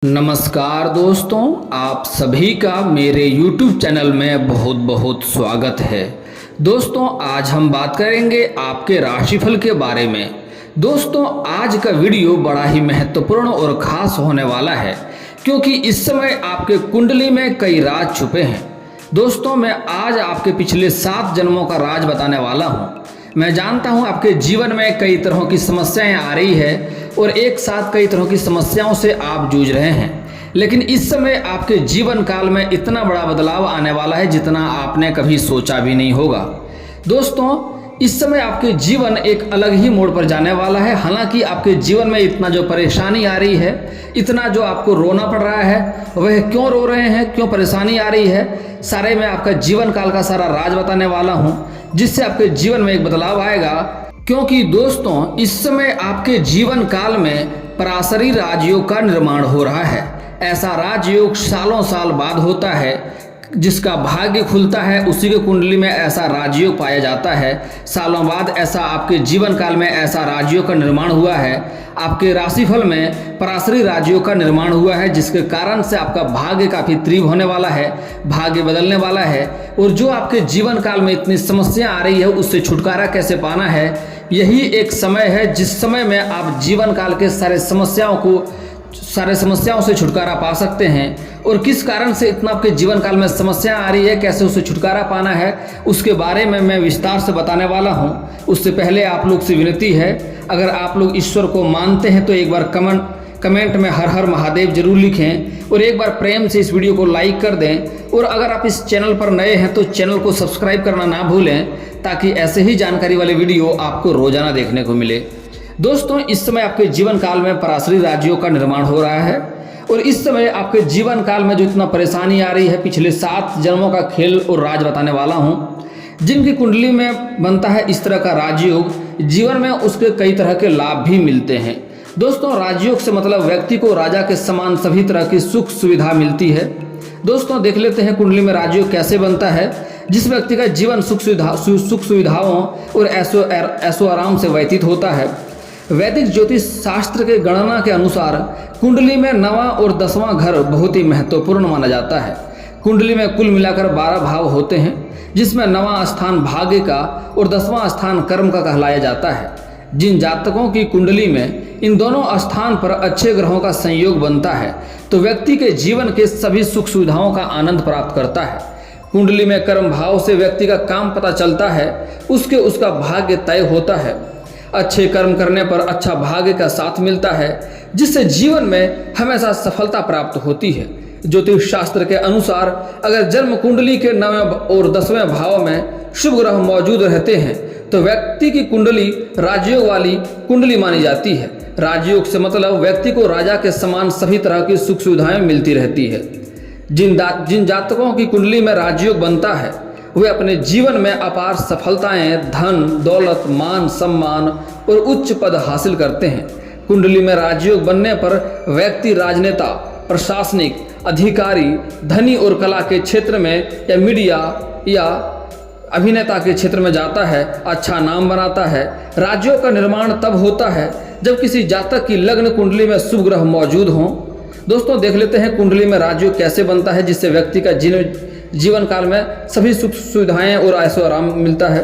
नमस्कार दोस्तों, आप सभी का मेरे YouTube चैनल में बहुत बहुत स्वागत है। दोस्तों, आज हम बात करेंगे आपके राशिफल के बारे में। दोस्तों, आज का वीडियो बड़ा ही महत्वपूर्ण और ख़ास होने वाला है क्योंकि इस समय आपके कुंडली में कई राज छुपे हैं। दोस्तों, मैं आज आपके पिछले 7 जन्मों का राज बताने वाला हूँ। मैं जानता हूँ आपके जीवन में कई तरह की समस्याएं आ रही है और एक साथ कई तरह की समस्याओं से आप जूझ रहे हैं, लेकिन इस समय आपके जीवन काल में इतना बड़ा बदलाव आने वाला है जितना आपने कभी सोचा भी नहीं होगा। दोस्तों, इस समय आपके जीवन एक अलग ही मोड़ पर जाने वाला है। हालांकि आपके जीवन में इतना जो परेशानी आ रही है, इतना जो आपको रोना पड़ रहा है, वह क्यों रो रहे हैं, क्यों परेशानी आ रही है, सारे मैं आपका जीवन काल का सारा राज बताने वाला हूं, जिससे आपके जीवन में एक बदलाव आएगा। क्योंकि दोस्तों, इस समय आपके जीवन काल में पराशरी राजयोग का निर्माण हो रहा है। ऐसा राजयोग सालों साल बाद होता है। जिसका भाग्य खुलता है उसी के कुंडली में ऐसा राजयोग पाया जाता है। सालों बाद ऐसा आपके जीवन काल में ऐसा राजयोग का निर्माण हुआ है। आपके राशिफल में पराशरी राजयोग का निर्माण हुआ है, जिसके कारण से आपका भाग्य काफ़ी तीव्र होने वाला है, भाग्य बदलने वाला है। और जो आपके जीवन काल में इतनी समस्या आ रही है, उससे छुटकारा कैसे पाना है, यही एक समय है जिस समय में आप जीवन काल के सारे समस्याओं से छुटकारा पा सकते हैं। और किस कारण से इतना आपके जीवन काल में समस्या आ रही है, कैसे उससे छुटकारा पाना है, उसके बारे में मैं विस्तार से बताने वाला हूं। उससे पहले आप लोग से विनती है, अगर आप लोग ईश्वर को मानते हैं तो एक बार कमेंट में हर हर महादेव जरूर लिखें और एक बार प्रेम से इस वीडियो को लाइक कर दें। और अगर आप इस चैनल पर नए हैं तो चैनल को सब्सक्राइब करना ना भूलें, ताकि ऐसे ही जानकारी वाले वीडियो आपको रोजाना देखने को मिले। दोस्तों, इस समय आपके जीवन काल में पराशरी राजयोग का निर्माण हो रहा है और इस समय आपके जीवन काल में जो इतना परेशानी आ रही है, पिछले 7 जन्मों का खेल और राज बताने वाला हूँ। जिनकी कुंडली में बनता है इस तरह का राजयोग, जीवन में उसके कई तरह के लाभ भी मिलते हैं। दोस्तों, राजयोग से मतलब व्यक्ति को राजा के समान सभी तरह की सुख सुविधा मिलती है। दोस्तों, देख लेते हैं कुंडली में राजयोग कैसे बनता है। जिस व्यक्ति का जीवन सुख सुविधाओं और ऐशो आराम से व्यतीत होता है। वैदिक ज्योतिष शास्त्र के गणना के अनुसार कुंडली में 9वां और 10वां घर बहुत ही महत्वपूर्ण माना जाता है। कुंडली में कुल मिलाकर 12 भाव होते हैं, जिसमें 9वां स्थान भाग्य का और 10वां स्थान कर्म का कहलाया जाता है। जिन जातकों की कुंडली में इन दोनों स्थान पर अच्छे ग्रहों का संयोग बनता है तो व्यक्ति के जीवन के सभी सुख सुविधाओं का आनंद प्राप्त करता है। कुंडली में कर्म भाव से व्यक्ति का काम पता चलता है, उसका भाग्य तय होता है। अच्छे कर्म करने पर अच्छा भाग्य का साथ मिलता है, जिससे जीवन में हमेशा सफलता प्राप्त होती है। ज्योतिष शास्त्र के अनुसार अगर जन्म कुंडली के 9वें और 10वें भाव में शुभ ग्रह मौजूद रहते हैं तो व्यक्ति की कुंडली राजयोग वाली कुंडली मानी जाती है। राजयोग से मतलब व्यक्ति को राजा के समान सभी तरह की सुख सुविधाएं मिलती रहती है। जिन जातकों की कुंडली में राजयोग बनता है वे अपने जीवन में अपार सफलताएं, धन दौलत, मान सम्मान और उच्च पद हासिल करते हैं। कुंडली में राजयोग बनने पर व्यक्ति राजनेता, प्रशासनिक अधिकारी, धनी और कला के क्षेत्र में या मीडिया या अभिनेता के क्षेत्र में जाता है, अच्छा नाम बनाता है। राजयोग का निर्माण तब होता है जब किसी जातक की लग्न कुंडली में शुभ ग्रह मौजूद हों। दोस्तों, देख लेते हैं कुंडली में राजयोग कैसे बनता है, जिससे व्यक्ति का जीवन काल में सभी सुख सुविधाएं और ऐशो आराम मिलता है।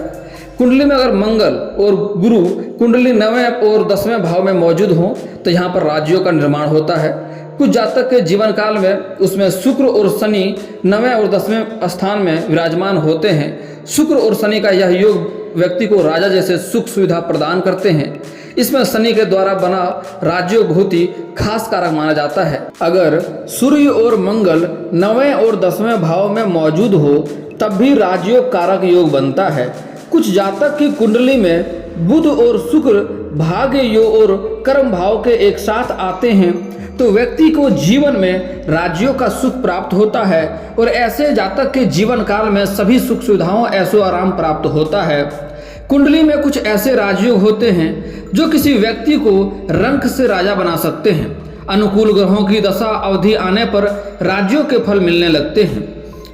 कुंडली में अगर मंगल और गुरु कुंडली 9वें और 10वें भाव में मौजूद हों तो यहाँ पर राजयोग का निर्माण होता है। कुछ जातक के जीवन काल में उसमें शुक्र और शनि 9वें और 10वें स्थान में विराजमान होते हैं। शुक्र और शनि का यह योग व्यक्ति को राजा जैसे सुख सुविधा प्रदान करते हैं। इसमें शनि के द्वारा बना राजयोग बहुत ही खास कारक माना जाता है। अगर सूर्य और मंगल 9वें और 10वें भाव में मौजूद हो तब भी राजयोग कारक योग बनता है। कुछ जातक की कुंडली में बुध और शुक्र भाग्य योग और कर्म भाव के एक साथ आते हैं तो व्यक्ति को जीवन में राजयोग का सुख प्राप्त होता है और ऐसे जातक के जीवन काल में सभी सुख सुविधाओं ऐशो आराम प्राप्त होता है। कुंडली में कुछ ऐसे राजयोग होते हैं जो किसी व्यक्ति को रंक से राजा बना सकते हैं। अनुकूल ग्रहों की दशा अवधि आने पर राजयोग के फल मिलने लगते हैं।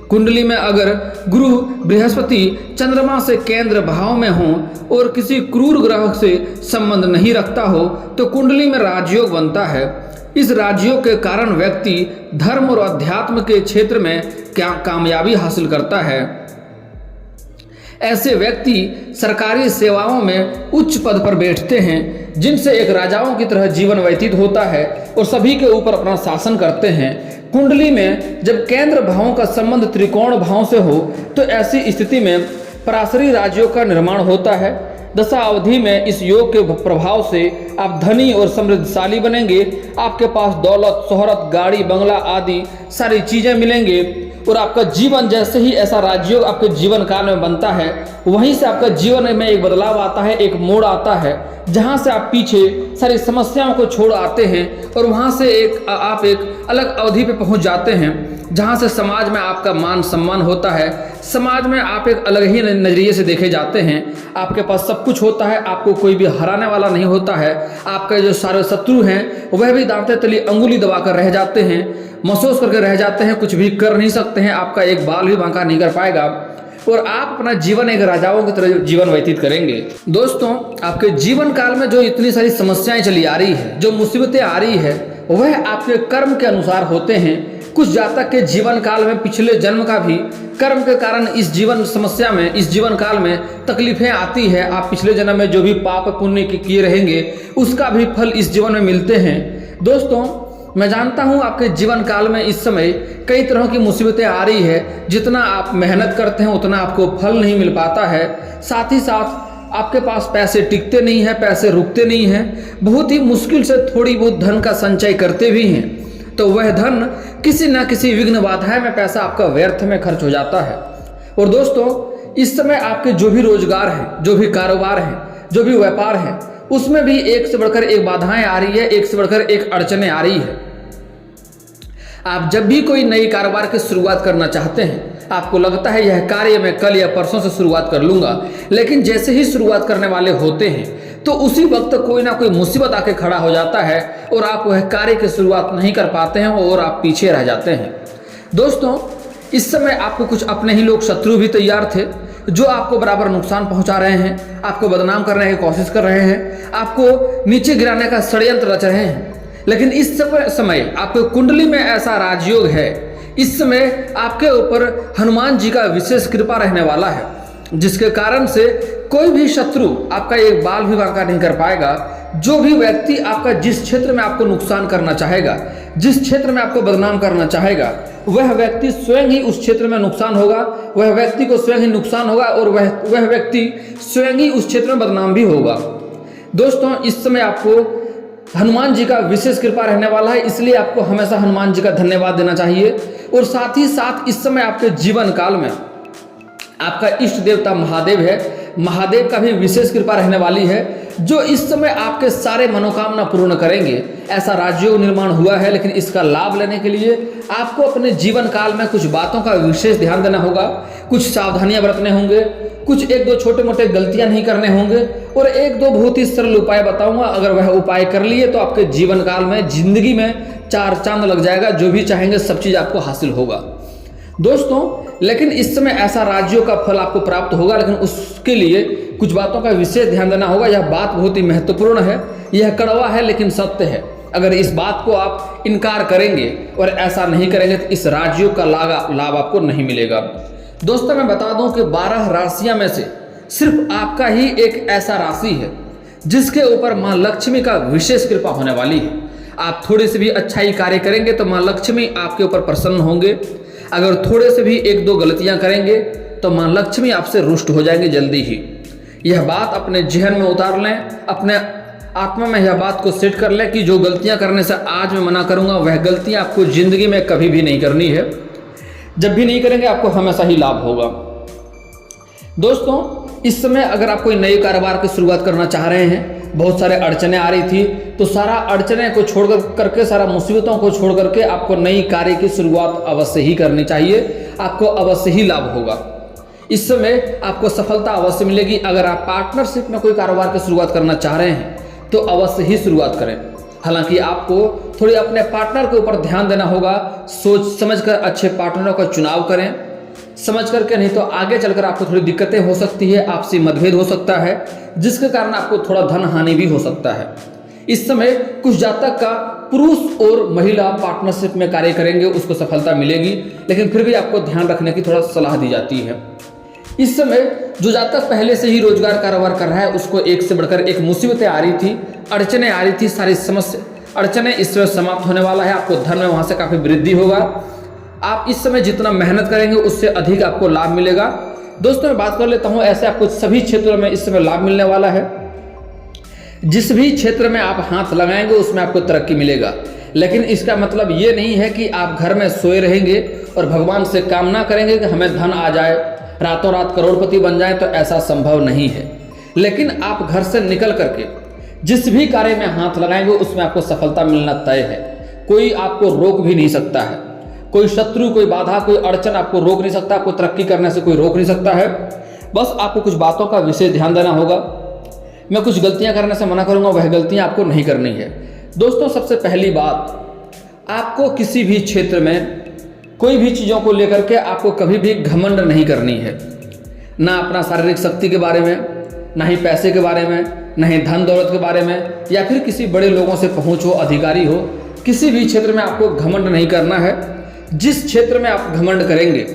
कुंडली में अगर गुरु बृहस्पति चंद्रमा से केंद्र भाव में हो और किसी क्रूर ग्रह से संबंध नहीं रखता हो तो कुंडली में राजयोग बनता है। इस राजयोग के कारण व्यक्ति धर्म और अध्यात्म के क्षेत्र में कामयाबी हासिल करता है। ऐसे व्यक्ति सरकारी सेवाओं में उच्च पद पर बैठते हैं, जिनसे एक राजाओं की तरह जीवन व्यतीत होता है और सभी के ऊपर अपना शासन करते हैं। कुंडली में जब केंद्र भावों का संबंध त्रिकोण भाव से हो तो ऐसी स्थिति में पराशरी राजयोग का निर्माण होता है। दशा अवधि में इस योग के प्रभाव से आप धनी और समृद्धशाली बनेंगे। आपके पास दौलत, शोहरत, गाड़ी, बंगला आदि सारी चीजें मिलेंगे और आपका जीवन जैसे ही ऐसा राजयोग आपके जीवन काल में बनता है, वहीं से आपका जीवन में एक बदलाव आता है, एक मोड़ आता है, जहां से आप पीछे सारी समस्याओं को छोड़ आते हैं और वहां से आप एक अलग अवधि पे पहुंच जाते हैं, जहां से समाज में आपका मान सम्मान होता है। समाज में आप एक अलग ही नजरिए से देखे जाते हैं। आपके पास सब कुछ होता है, आपको कोई भी हराने वाला नहीं होता है। आपके जो सारे शत्रु हैं वह भी दांते तली अंगुली दबाकर रह जाते हैं, महसूस करके रह जाते हैं, कुछ भी कर नहीं सकते हैं, आपका एक बाल भी बांका नहीं कर पाएगा और आप अपना जीवन एक राजाओं की तरह जीवन व्यतीत करेंगे। दोस्तों, आपके जीवन काल में जो इतनी सारी समस्याएं चली आ रही है, जो मुसीबतें आ रही है, वह आपके कर्म के अनुसार होते हैं। कुछ जातक के जीवन काल में पिछले जन्म का भी कर्म के कारण इस जीवन समस्या में, इस जीवन काल में तकलीफें आती है। आप पिछले जन्म में जो भी पाप पुण्य किए रहेंगे उसका भी फल इस जीवन में मिलते हैं। दोस्तों, मैं जानता हूं आपके जीवन काल में इस समय कई तरह की मुसीबतें आ रही है। जितना आप मेहनत करते हैं उतना आपको फल नहीं मिल पाता है। साथ ही साथ आपके पास पैसे टिकते नहीं हैं, पैसे रुकते नहीं हैं। बहुत ही मुश्किल से थोड़ी बहुत धन का संचय करते भी हैं तो वह धन किसी न किसी विघ्न बाधाएं में पैसा आपका व्यर्थ में खर्च हो जाता है। और दोस्तों, इस समय आपके जो भी रोजगार है, जो भी कारोबार है, जो भी व्यापार है, उसमें भी एक से बढ़कर एक बाधाएं आ रही है, एक से बढ़कर एक अड़चनें आ रही है। आप जब भी कोई नई कारोबार की शुरुआत करना चाहते हैं, आपको लगता है यह कार्य मैं कल या परसों से शुरुआत कर लूंगा, लेकिन जैसे ही शुरुआत करने वाले होते हैं तो उसी वक्त कोई ना कोई मुसीबत आके खड़ा हो जाता है और आप वह कार्य की शुरुआत नहीं कर पाते हैं और आप पीछे रह जाते हैं। दोस्तों, इस समय आपको कुछ अपने ही लोग शत्रु भी तैयार थे जो आपको बराबर नुकसान पहुंचा रहे हैं, आपको बदनाम करने की कोशिश कर रहे हैं, आपको नीचे गिराने का षड्यंत्र रच रहे हैं। लेकिन इस समय आपके कुंडली में ऐसा राजयोग है, इस समय आपके ऊपर हनुमान जी का विशेष कृपा रहने वाला है, जिसके कारण से कोई भी शत्रु आपका एक बाल भी बांका नहीं कर पाएगा। जो भी व्यक्ति आपका जिस क्षेत्र में आपको नुकसान करना चाहेगा, जिस क्षेत्र में आपको बदनाम करना चाहेगा, वह व्यक्ति स्वयं ही उस क्षेत्र में नुकसान होगा, वह व्यक्ति को स्वयं ही नुकसान होगा और वह व्यक्ति स्वयं ही उस क्षेत्र में बदनाम भी होगा। दोस्तों, इस समय आपको हनुमान जी का विशेष कृपा रहने वाला है, इसलिए आपको हमेशा हनुमान जी का धन्यवाद देना चाहिए। और साथ ही साथ इस समय आपके जीवन काल में आपका इष्ट देवता महादेव है, महादेव का भी विशेष कृपा रहने वाली है, जो इस समय आपके सारे मनोकामना पूर्ण करेंगे। ऐसा राजयोग निर्माण हुआ है, लेकिन इसका लाभ लेने के लिए आपको अपने जीवन काल में कुछ बातों का विशेष ध्यान देना होगा, कुछ सावधानियां बरतने होंगे, कुछ एक दो छोटे मोटे गलतियां नहीं करने होंगे और एक दो बहुत ही सरल उपाय बताऊंगा। अगर वह उपाय कर लिए तो आपके जीवन काल में, जिंदगी में चार चांद लग जाएगा। जो भी चाहेंगे सब चीज आपको हासिल होगा। दोस्तों, लेकिन इस समय ऐसा राजयोग का फल आपको प्राप्त होगा, लेकिन उसके लिए कुछ बातों का विशेष ध्यान देना होगा। यह बात बहुत ही महत्वपूर्ण है, यह कड़वा है लेकिन सत्य है। अगर इस बात को आप इनकार करेंगे और ऐसा नहीं करेंगे तो इस राजयोग का लाभ आपको नहीं मिलेगा। दोस्तों, मैं बता दूं कि 12 राशियां में से सिर्फ आपका ही एक ऐसा राशि है जिसके ऊपर मां लक्ष्मी का विशेष कृपा होने वाली है। आप थोड़े से भी अच्छाई कार्य करेंगे तो मां लक्ष्मी आपके ऊपर प्रसन्न होंगे। अगर थोड़े से भी एक दो गलतियां करेंगे तो मां लक्ष्मी आपसे रुष्ट हो जाएंगे जल्दी ही। यह बात अपने जहन में उतार लें, अपने आत्मा में यह बात को सेट कर लें कि जो गलतियां करने से आज मैं मना करूंगा वह गलतियां आपको जिंदगी में कभी भी नहीं करनी है। जब भी नहीं करेंगे आपको हमेशा ही लाभ होगा। दोस्तों, इस समय अगर आप कोई नए कारोबार की शुरुआत करना चाह रहे हैं, बहुत सारे अड़चने आ रही थी, तो सारा अड़चने को छोड़ करके, सारा मुसीबतों को छोड़ करके आपको नई कार्य की शुरुआत अवश्य ही करनी चाहिए। आपको अवश्य ही लाभ होगा। इस समय आपको सफलता अवश्य मिलेगी। अगर आप पार्टनरशिप में कोई कारोबार की शुरुआत करना चाह रहे हैं तो अवश्य ही शुरुआत करें। हालांकि आपको थोड़ी अपने पार्टनर के ऊपर ध्यान देना होगा। सोच समझकर अच्छे पार्टनरों का चुनाव करें, समझ करके, नहीं तो आगे चलकर आपको थोड़ी दिक्कतें हो सकती है, आपसी मतभेद हो सकता है, जिसके कारण आपको थोड़ा धन हानि भी हो सकता है। इस समय कुछ जातक का पुरुष और महिला पार्टनरशिप में कार्य करेंगे उसको सफलता मिलेगी, लेकिन फिर भी आपको ध्यान रखने की थोड़ा सलाह दी जाती है। इस समय जो जातक पहले से ही रोजगार कारोबार कर रहा है उसको एक से बढ़कर एक मुसीबतें आ रही थी, अड़चने आ रही थी, सारी समस्या अड़चने इस समय समाप्त होने वाला है। आपको धन में वहाँ से काफ़ी वृद्धि होगा। आप इस समय जितना मेहनत करेंगे उससे अधिक आपको लाभ मिलेगा। दोस्तों मैं बात कर लेता हूँ, ऐसे आपको सभी क्षेत्रों में इस समय लाभ मिलने वाला है। जिस भी क्षेत्र में आप हाथ लगाएंगे उसमें आपको तरक्की मिलेगा, लेकिन इसका मतलब ये नहीं है कि आप घर में सोए रहेंगे और भगवान से कामना करेंगे कि हमें धन आ जाए, रातों रात करोड़पति बन जाए, तो ऐसा संभव नहीं है। लेकिन आप घर से निकल करके जिस भी कार्य में हाथ लगाएंगे उसमें आपको सफलता मिलना तय है। कोई आपको रोक भी नहीं सकता है, कोई शत्रु, कोई बाधा, कोई अड़चन आपको रोक नहीं सकता, आपको तरक्की करने से कोई रोक नहीं सकता है। बस आपको कुछ बातों का विशेष ध्यान देना होगा। मैं कुछ गलतियां करने से मना करूंगा, वह गलतियां आपको नहीं करनी है। दोस्तों सबसे पहली बात, आपको किसी भी क्षेत्र में कोई भी चीज़ों को लेकर के आपको कभी भी घमंड नहीं करनी है। ना अपना शारीरिक शक्ति के बारे में, ना ही पैसे के बारे में, ना ही धन दौलत के बारे में, या फिर किसी बड़े लोगों से पहुँच हो, अधिकारी हो, किसी भी क्षेत्र में आपको घमंड नहीं करना है। जिस क्षेत्र में आप घमंड करेंगे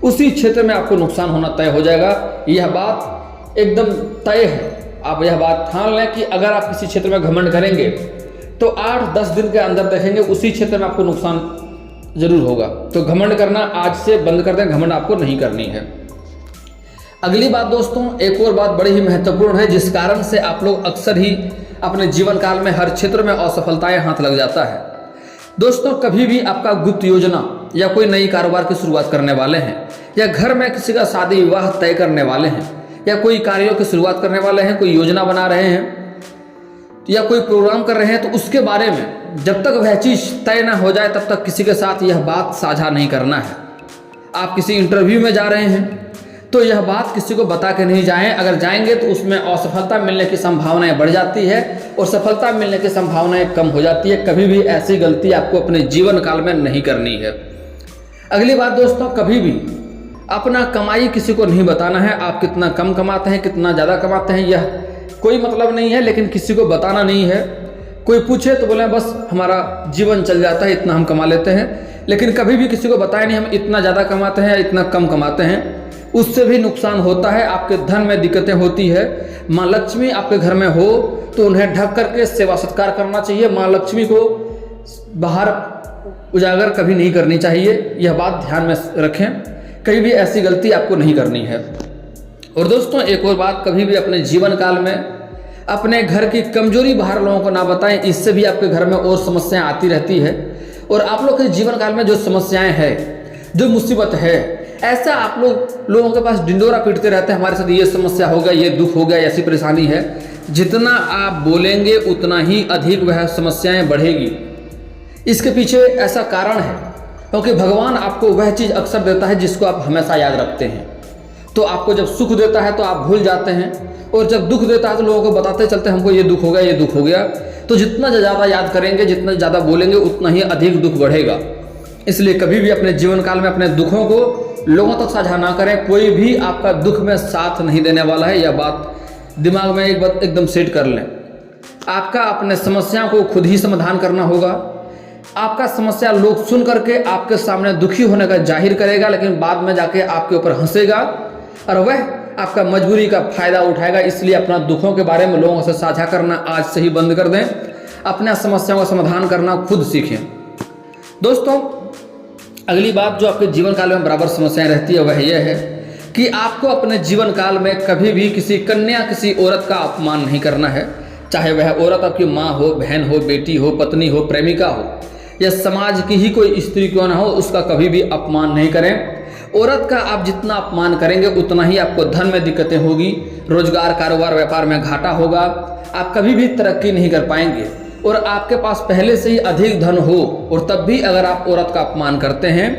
उसी क्षेत्र में आपको नुकसान होना तय हो जाएगा। यह बात एकदम तय है। आप यह बात ठान लें कि अगर आप किसी क्षेत्र में घमंड करेंगे तो 8-10 दिन के अंदर देखेंगे उसी क्षेत्र में आपको नुकसान जरूर होगा। तो घमंड करना आज से बंद कर दें, घमंड आपको नहीं करनी है। अगली बात दोस्तों, एक और बात बड़ी ही महत्वपूर्ण है जिस कारण से आप लोग अक्सर ही अपने जीवन काल में हर क्षेत्र में असफलताएं हाथ लग जाता है। दोस्तों कभी भी आपका गुप्त योजना या कोई नई कारोबार की शुरुआत करने वाले हैं, या घर में किसी का शादी विवाह तय करने वाले हैं, या कोई कार्यों की शुरुआत करने वाले हैं, कोई योजना बना रहे हैं या कोई प्रोग्राम कर रहे हैं, तो उसके बारे में जब तक वह चीज़ तय ना हो जाए तब तक किसी के साथ यह बात साझा नहीं करना है। आप किसी इंटरव्यू में जा रहे हैं तो यह बात किसी को बता के नहीं जाएं। अगर जाएंगे तो उसमें असफलता मिलने की संभावनाएं बढ़ जाती है और सफलता मिलने की संभावनाएं कम हो जाती है। कभी भी ऐसी गलती आपको अपने जीवन काल में नहीं करनी है। अगली बात दोस्तों, कभी भी अपना कमाई किसी को नहीं बताना है। आप कितना कम कमाते हैं, कितना ज़्यादा कमाते हैं, यह कोई मतलब नहीं है, लेकिन किसी को बताना नहीं है। कोई पूछे तो बोले बस हमारा जीवन चल जाता है, इतना हम कमा लेते हैं, लेकिन कभी भी किसी को बताए नहीं हम इतना ज़्यादा कमाते हैं या इतना कम कमाते हैं। उससे भी नुकसान होता है, आपके धन में दिक्कतें होती है। माँ लक्ष्मी आपके घर में हो तो उन्हें ढक करके सेवा सत्कार करना चाहिए। माँ लक्ष्मी को बाहर उजागर कभी नहीं करनी चाहिए, यह बात ध्यान में रखें। कभी भी ऐसी गलती आपको नहीं करनी है। और दोस्तों एक और बात, कभी भी अपने जीवन काल में अपने घर की कमजोरी बाहर लोगों को ना बताएं। इससे भी आपके घर में और समस्याएं आती रहती है। और आप लोग के जीवन काल में जो समस्याएं हैं, जो मुसीबत है, ऐसा आप लोगों के पास डिंडोरा पीटते रहते हैं, हमारे साथ ये समस्या हो गया, ये दुख हो गया, ऐसी परेशानी है। जितना आप बोलेंगे उतना ही अधिक वह समस्याएं बढ़ेगी। इसके पीछे ऐसा कारण है क्योंकि भगवान आपको वह चीज़ अक्सर देता है जिसको आप हमेशा याद रखते हैं। तो आपको जब सुख देता है तो आप भूल जाते हैं, और जब दुख देता है तो लोगों को बताते चलते हैं हमको ये दुख हो गया, ये दुख हो गया। तो जितना ज़्यादा याद करेंगे, जितना ज़्यादा बोलेंगे, उतना ही अधिक दुख बढ़ेगा। इसलिए कभी भी अपने जीवन काल में अपने दुखों को लोगों तक साझा ना करें। कोई भी आपका दुख में साथ नहीं देने वाला है, यह बात दिमाग में एक बात एकदम सेट कर लें। आपका अपने समस्याओं को खुद ही समाधान करना होगा। आपका समस्या लोग सुन करके आपके सामने दुखी होने का जाहिर करेगा, लेकिन बाद में जाके आपके ऊपर हंसेगा और वह आपका मजबूरी का फायदा उठाएगा। इसलिए अपना दुखों के बारे में लोगों से साझा करना आज से ही बंद कर दें। अपने समस्याओं का समाधान करना खुद सीखें। दोस्तों अगली बात जो आपके जीवन काल में बराबर समस्याएं रहती है वह यह है कि आपको अपने जीवन काल में कभी भी किसी कन्या, किसी औरत का अपमान नहीं करना है। चाहे वह औरत आपकी माँ हो, बहन हो, बेटी हो, पत्नी हो, प्रेमिका हो, या समाज की ही कोई स्त्री क्यों ना हो, उसका कभी भी अपमान नहीं करें। औरत का आप जितना अपमान करेंगे उतना ही आपको धन में दिक्कतें होगी, रोजगार, कारोबार, व्यापार में घाटा होगा। आप कभी भी तरक्की नहीं कर पाएंगे। और आपके पास पहले से ही अधिक धन हो और तब भी अगर आप औरत का अपमान करते हैं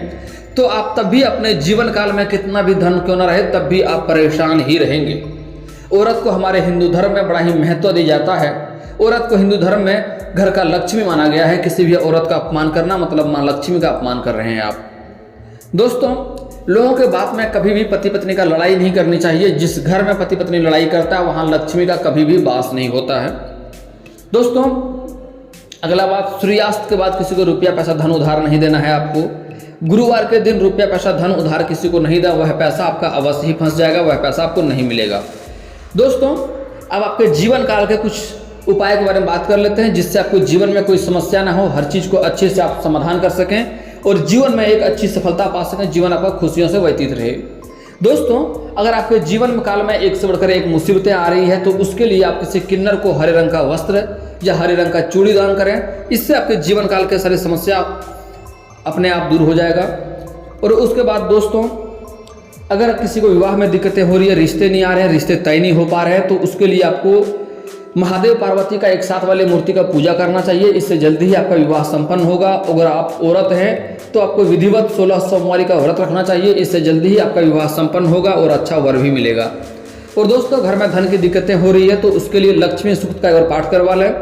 तो आप तब भी अपने जीवन काल में कितना भी धन क्यों ना रहे तब भी आप परेशान ही रहेंगे। औरत को हमारे हिंदू धर्म में बड़ा ही महत्व दिया जाता है। औरत को हिंदू धर्म में घर का लक्ष्मी माना गया है। किसी भी औरत का अपमान करना मतलब माँ लक्ष्मी का अपमान कर रहे हैं आप। दोस्तों लोगों के बात में कभी भी पति पत्नी का लड़ाई नहीं करनी चाहिए। जिस घर में पति पत्नी लड़ाई करता है वहाँ लक्ष्मी का कभी भी वास नहीं होता है। दोस्तों अगला बात, सूर्यास्त के बाद किसी को रुपया पैसा धन उधार नहीं देना है आपको। गुरुवार के दिन रुपया पैसा धन उधार किसी को नहीं दें, वह पैसा आपका अवश्य ही फंस जाएगा, वह पैसा आपको नहीं मिलेगा। दोस्तों, अब आपके जीवन काल के कुछ उपाय के बारे में बात कर लेते हैं, जिससे आपको जीवन में कोई समस्या ना हो, हर चीज़ को अच्छे से आप समाधान कर सकें और जीवन में एक अच्छी सफलता पा सकें, जीवन आपका खुशियों से व्यतीत रहे। दोस्तों, अगर आपके जीवन काल में एक से बढ़कर एक मुसीबतें आ रही है तो उसके लिए आप किसी किन्नर को हरे रंग का वस्त्र या हरे रंग का चूड़ी दान करें। इससे आपके जीवन काल के सारी समस्या अपने आप दूर हो जाएगा। और उसके बाद दोस्तों, अगर किसी को विवाह में दिक्कतें हो रही है, रिश्ते नहीं आ रहे हैं, रिश्ते तय नहीं हो पा रहे हैं, तो उसके लिए आपको महादेव पार्वती का एक साथ वाले मूर्ति का पूजा करना चाहिए। इससे जल्दी ही आपका विवाह संपन्न होगा। अगर आप औरत हैं तो आपको विधिवत 16 सोमवारी का व्रत रखना चाहिए। इससे जल्दी ही आपका विवाह संपन्न होगा और अच्छा वर भी मिलेगा। और दोस्तों, घर में धन की दिक्कतें हो रही है तो उसके लिए लक्ष्मी सूक्त का एक बार पाठ करवा लें।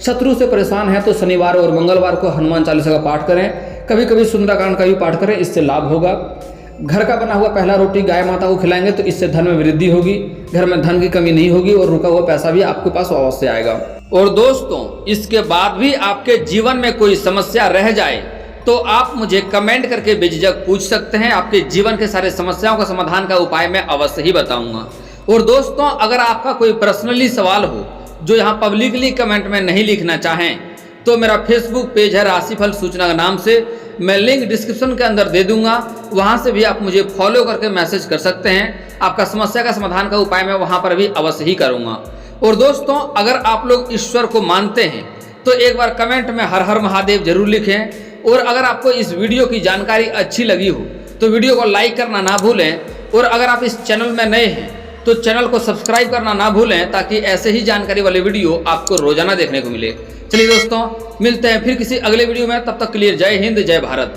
शत्रु से परेशान है तो शनिवार और मंगलवार को हनुमान चालीसा का पाठ करें। कभी कभी सुंदरकांड का भी पाठ करें, इससे लाभ होगा। घर का बना हुआ पहला रोटी गाय माता को खिलाएंगे तो इससे धन में वृद्धि होगी, घर में धन की कमी नहीं होगी और रुका हुआ पैसा भी आपके पास अवश्य आएगा। और दोस्तों, इसके बाद भी आपके जीवन में कोई समस्या रह जाए तो आप मुझे कमेंट करके बेझिझक पूछ सकते हैं। आपके जीवन के सारे समस्याओं का समाधान का उपाय मैं अवश्य ही बताऊंगा। और दोस्तों, अगर आपका कोई पर्सनली सवाल हो जो यहाँ पब्लिकली कमेंट में नहीं लिखना चाहें तो मेरा फेसबुक पेज है राशिफल सूचना के नाम से, मैं लिंक डिस्क्रिप्शन के अंदर दे दूंगा, वहां से भी आप मुझे फॉलो करके मैसेज कर सकते हैं। आपका समस्या का समाधान का उपाय मैं वहां पर भी अवश्य ही करूंगा। और दोस्तों, अगर आप लोग ईश्वर को मानते हैं तो एक बार कमेंट में हर हर महादेव जरूर लिखें। और अगर आपको इस वीडियो की जानकारी अच्छी लगी हो तो वीडियो को लाइक करना ना भूलें। और अगर आप इस चैनल में नए हैं तो चैनल को सब्सक्राइब करना ना भूलें, ताकि ऐसे ही जानकारी वाले वीडियो आपको रोजाना देखने को मिले। चलिए दोस्तों, मिलते हैं फिर किसी अगले वीडियो में। तब तक के लिए जय हिंद, जय भारत।